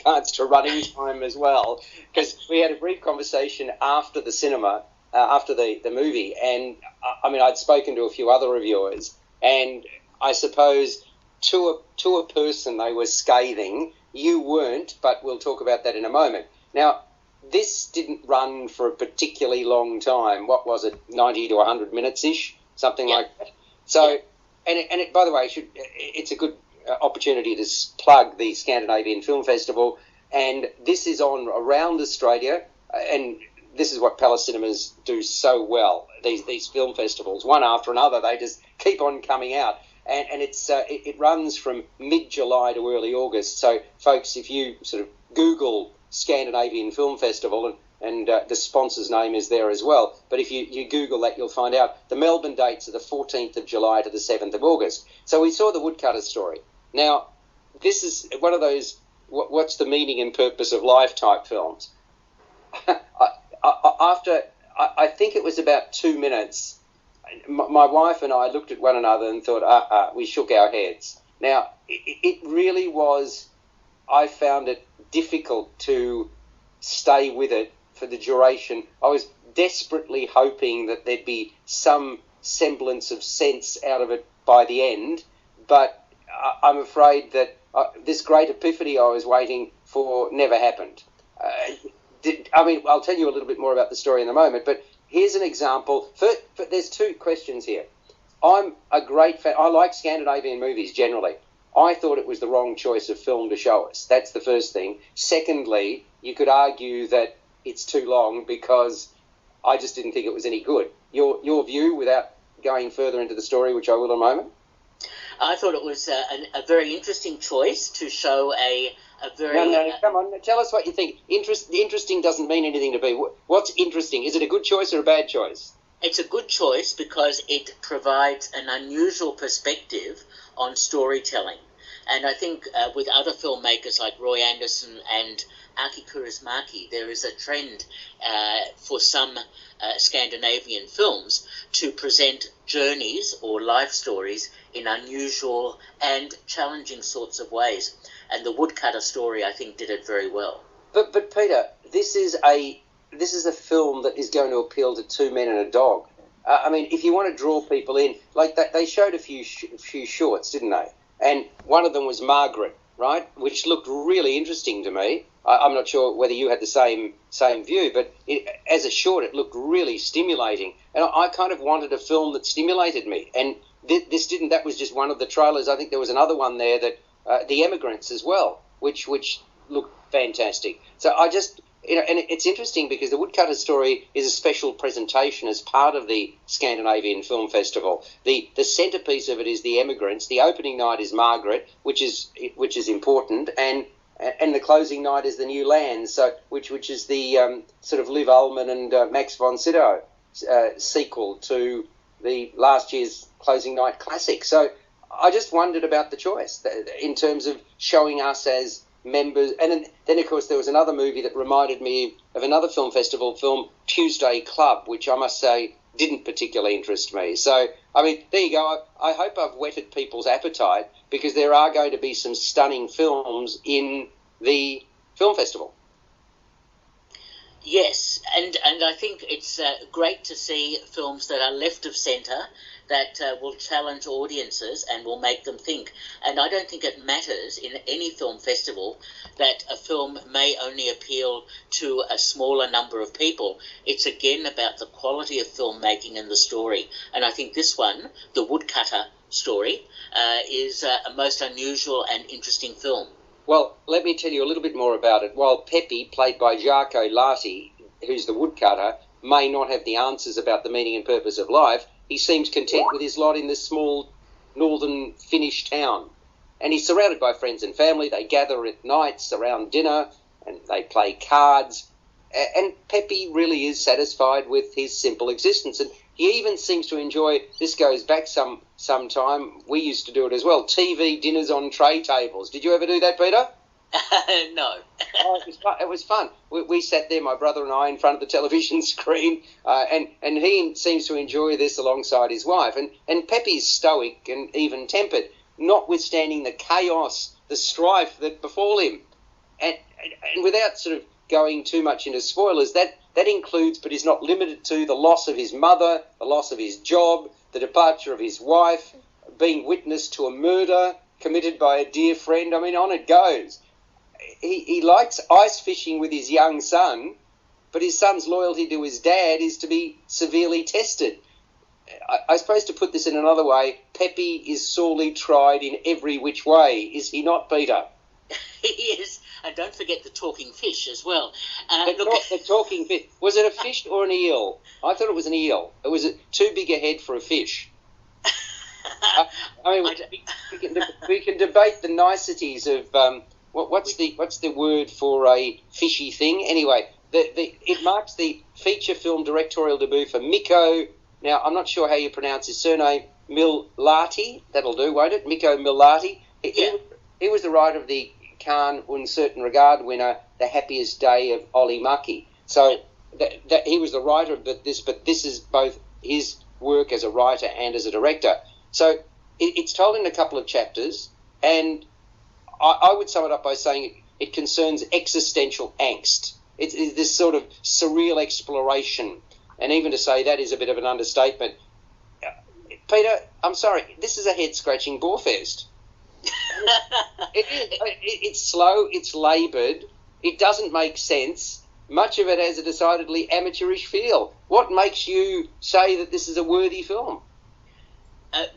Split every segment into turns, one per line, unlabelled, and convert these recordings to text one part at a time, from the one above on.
regards to running time as well, because we had a brief conversation after the cinema, after the movie, and I mean, I'd spoken to a few other reviewers, and I suppose to a person they were scathing. You weren't, but we'll talk about that in a moment. Now, this didn't run for a particularly long time. What was it, 90 to 100 minutes-ish, something like that? So, and it, by the way, it's a good opportunity to plug the Scandinavian Film Festival, and this is on around Australia, and this is what Palace Cinemas do so well. These film festivals, one after another, they just keep on coming out. And it runs from mid-July to early August. So, folks, if you sort of Google Scandinavian Film Festival, and the sponsor's name is there as well, but if you Google that, you'll find out the Melbourne dates are the 14th of July to the 7th of August. So we saw the Woodcutter story. Now, this is one of those what's the meaning and purpose of life type films. I think it was about 2 minutes, my wife and I looked at one another and thought, we shook our heads. Now, it really was, I found it difficult to stay with it for the duration. I was desperately hoping that there'd be some semblance of sense out of it by the end, but I'm afraid that this great epiphany I was waiting for never happened. I'll tell you a little bit more about the story in a moment, but here's an example. There's two questions here. I'm a great fan. I like Scandinavian movies generally. I thought it was the wrong choice of film to show us. That's the first thing. Secondly, you could argue that it's too long because I just didn't think it was any good. Your view, without going further into the story, which I will in a moment?
I thought it was a very interesting choice to show a very...
No, come on, tell us what you think. Interesting doesn't mean anything to me. What's interesting? Is it a good choice or a bad choice?
It's a good choice because it provides an unusual perspective on storytelling. And I think with other filmmakers like Roy Andersson and Aki Kaurismäki, there is a trend for some Scandinavian films to present journeys or life stories in unusual and challenging sorts of ways. And the Woodcutter story, I think, did it very well.
But Peter, this is a film that is going to appeal to two men and a dog. I mean, if you want to draw people in, like that, they showed a few shorts, didn't they? And one of them was Margaret, right, which looked really interesting to me. I'm not sure whether you had the same view, but as a short, it looked really stimulating. And I kind of wanted a film that stimulated me. And this didn't. That was just one of the trailers. I think there was another one there that The Emigrants as well, which looked fantastic. So I just... and it's interesting because the Woodcutter story is a special presentation as part of the Scandinavian Film Festival. The centrepiece of it is The Emigrants. The opening night is Margaret, which is important, and the closing night is The New Land, which is the sort of Liv Ullmann and Max von Sydow sequel to the last year's closing night classic. So I just wondered about the choice in terms of showing us as members. And then of course there was another movie that reminded me of another film festival film, Tuesday Club, which I must say didn't particularly interest me. So I mean, there you go. I hope I've whetted people's appetite, because there are going to be some stunning films in the film festival.
Yes, and I think it's great to see films that are left of centre, that will challenge audiences and will make them think. And I don't think it matters in any film festival that a film may only appeal to a smaller number of people. It's again about the quality of filmmaking and the story. And I think this one, the Woodcutter story, is a most unusual and interesting film.
Well, let me tell you a little bit more about it. While Peppy, played by Jarkko Lahti, who's the woodcutter, may not have the answers about the meaning and purpose of life, he seems content with his lot in this small northern Finnish town. And he's surrounded by friends and family. They gather at nights around dinner and they play cards. And Peppy really is satisfied with his simple existence. And he even seems to enjoy, this goes back some time, we used to do it as well, TV dinners on tray tables. Did you ever do that, Peter?
No.
It was fun. We sat there, my brother and I, in front of the television screen, and he seems to enjoy this alongside his wife. And Peppy's stoic and even-tempered, notwithstanding the chaos, the strife that befall him. And without sort of going too much into spoilers, that includes but is not limited to the loss of his mother, the loss of his job, the departure of his wife, being witness to a murder committed by a dear friend. I mean, on it goes. He likes ice fishing with his young son, but his son's loyalty to his dad is to be severely tested. I suppose to put this in another way, Pepe is sorely tried in every which way, is he not, Peter?
He is, and don't forget the talking fish as well.
The talking fish. Was it a fish or an eel? I thought it was an eel. It was too big a head for a fish. I mean, we can debate the niceties of what's the word for a fishy thing. Anyway, it marks the feature film directorial debut for Mikko. Now, I'm not sure how you pronounce his surname. Millati. That'll do, won't it? Mikko Millati. He was the writer of the Cannes Un Certain Regard winner, The Happiest Day of Olli Mäki. So that he was the writer of this, but this is both his work as a writer and as a director. So it's told in a couple of chapters, and I would sum it up by saying it concerns existential angst. It's this sort of surreal exploration, and even to say that is a bit of an understatement. Peter, I'm sorry, this is a head-scratching bore-fest. It's slow, it's laboured, it doesn't make sense. Much of it has a decidedly amateurish feel. What makes you say that this is a worthy film?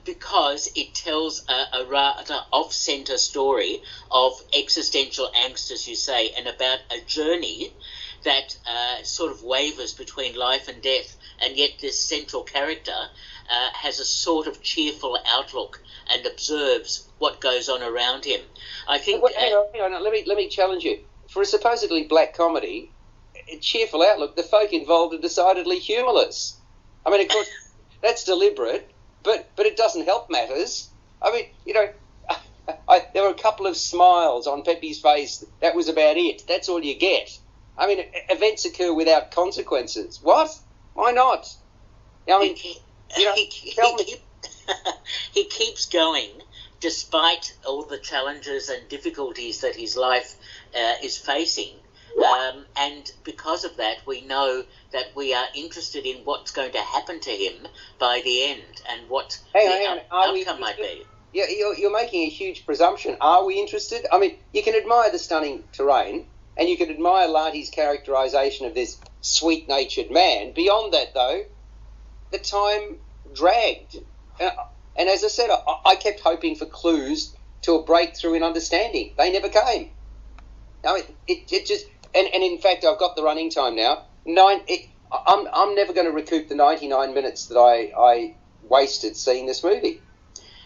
Because it tells a rather off-centre story of existential angst, as you say, and about a journey that sort of wavers between life and death, and yet this central character has a sort of cheerful outlook and observes what goes on around him. I think.
Hang on. Let me challenge you. For a supposedly black comedy, a cheerful outlook, the folk involved are decidedly humourless. I mean, of course, that's deliberate, but it doesn't help matters. I mean, there were a couple of smiles on Pepe's face. That was about it. That's all you get. I mean, events occur without consequences. What? Why not? I mean,
he keeps going despite all the challenges and difficulties that his life is facing. And because of that, we know that we are interested in what's going to happen to him by the end and what the outcome might be.
Yeah, you're making a huge presumption. Are we interested? I mean, you can admire the stunning terrain, and you can admire Lati's characterisation of this sweet-natured man. Beyond that, though, the time dragged. And as I said, I kept hoping for clues to a breakthrough in understanding. They never came. I mean, it just... And in fact, I've got the running time now. I'm never going to recoup the 99 minutes that I wasted seeing this movie.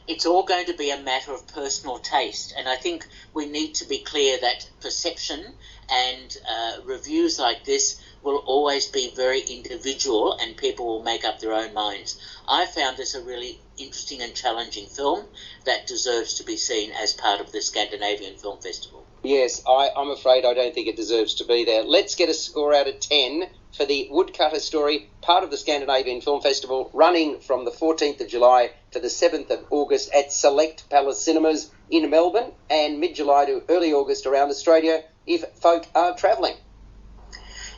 It's all going to be a matter of personal taste, and I think we need to be clear that perception and reviews like this will always be very individual, and people will make up their own minds. I found this a really interesting and challenging film that deserves to be seen as part of the Scandinavian Film Festival.
Yes, I'm afraid I don't think it deserves to be there. Let's get a score out of 10 for the Woodcutter story, part of the Scandinavian Film Festival, running from the 14th of July to the 7th of August at Select Palace Cinemas in Melbourne, and mid-July to early August around Australia if folk are travelling.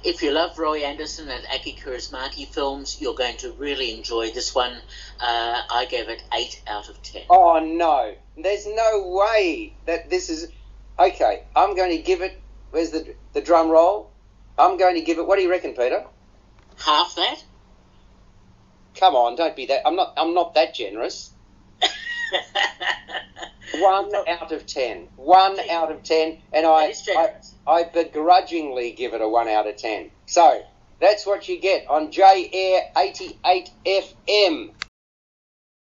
If you love Roy Andersson and Aki Kaurismäki films, you're going to really enjoy this one. I gave it 8 out of 10.
Oh, no. There's no way that this is... Okay, I'm going to give it... Where's the drum roll? I'm going to give it... What do you reckon, Peter?
Half that?
Come on, don't be that... I'm not that generous. 1 out of 10. 1 out of 10. And I begrudgingly give it a 1 out of 10. So, that's what you get on J Air 88 FM.